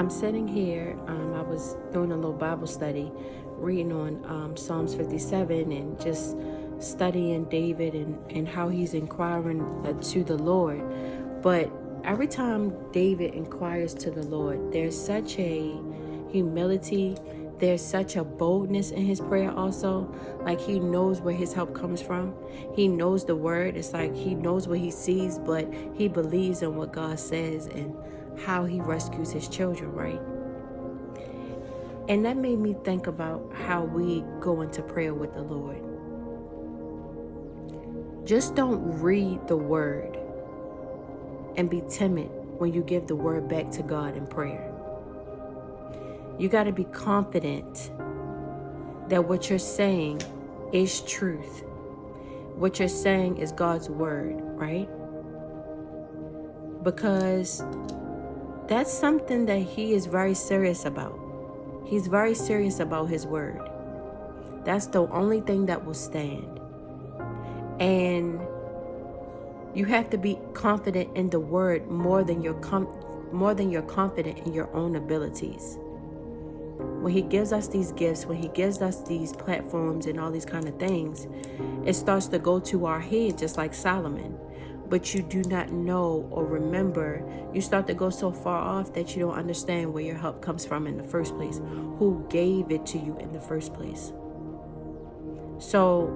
I'm sitting here. I was doing a little Bible study, reading on Psalms 57 and just studying David and how he's inquiring to the Lord. But every time David inquires to the Lord, there's such a humility, there's such a boldness in his prayer also. Like he knows where his help comes from. He knows the word. It's like he knows what he sees, but he believes in what God says and how he rescues his children, right? And that made me think about how we go into prayer with the Lord. Just don't read the word and be timid when you give the word back to God in prayer. You got to be confident that what you're saying is truth. What you're saying is God's word, right? Because that's something that he is very serious about. He's very serious about his word. That's the only thing that will stand. And you have to be confident in the word more than you're confident in your own abilities. When he gives us these gifts, when he gives us these platforms and all these kind of things, it starts to go to our head just like Solomon. But you do not know or remember. You start to go so far off that you don't understand where your help comes from in the first place, who gave it to you in the first place. So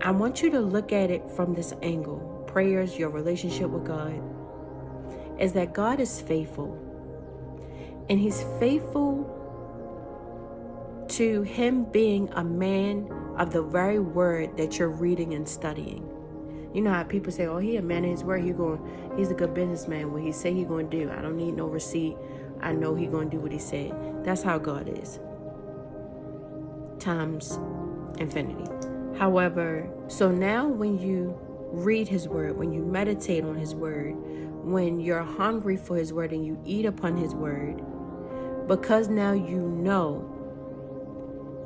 I want you to look at it from this angle. Prayers, your relationship with God, is that God is faithful. And he's faithful to him being a man of the very word that you're reading and studying. You know how people say, oh, he a man of his word. He's a good businessman. What he say he going to do. I don't need no receipt. I know he going to do what he said. That's how God is. Times infinity. However, so now when you read his word, when you meditate on his word, when you're hungry for his word and you eat upon his word, because now you know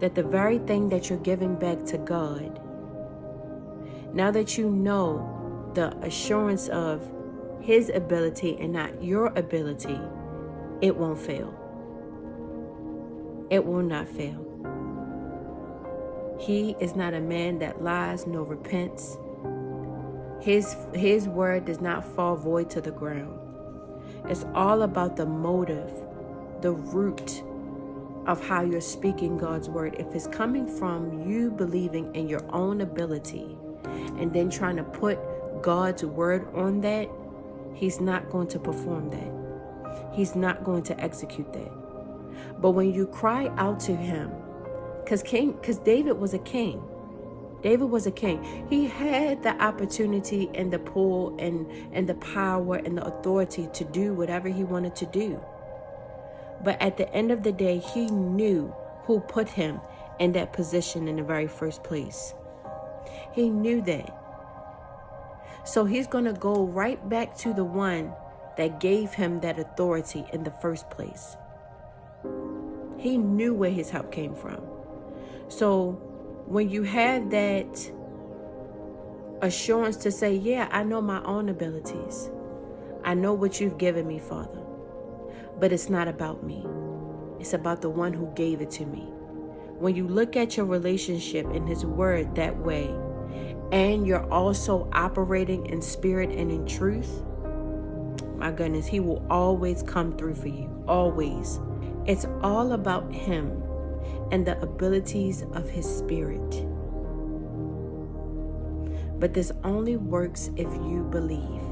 that the very thing that you're giving back to God, now that you know the assurance of his ability and not your ability, it won't fail. It will not fail. He is not a man that lies nor repents. His word does not fall void to the ground. It's all about the motive, the root of how you're speaking God's word. If it's coming from you believing in your own ability and then trying to put God's word on that, he's not going to perform that. He's not going to execute that. But when you cry out to him, because David was a king. David was a king. He had the opportunity and the pull and the power and the authority to do whatever he wanted to do. But at the end of the day, he knew who put him in that position in the very first place. He knew that. So he's going to go right back to the one that gave him that authority in the first place. He knew where his help came from. So when you have that assurance to say, yeah, I know my own abilities. I know what you've given me, Father. But it's not about me. It's about the one who gave it to me. When you look at your relationship in his word that way, and you're also operating in spirit and in truth, my goodness, he will always come through for you. Always. It's all about him and the abilities of his spirit. But this only works if you believe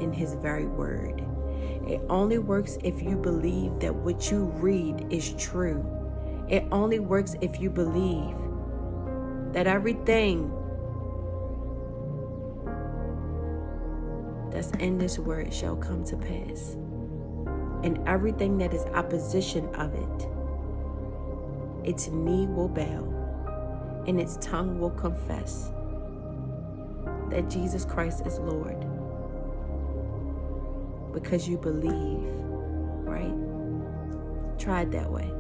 in his very word. It only works if you believe that what you read is true. It only works if you believe that everything that's in this word shall come to pass. And everything that is opposition of it, its knee will bow and its tongue will confess that Jesus Christ is Lord. Because you believe, right? Try it that way.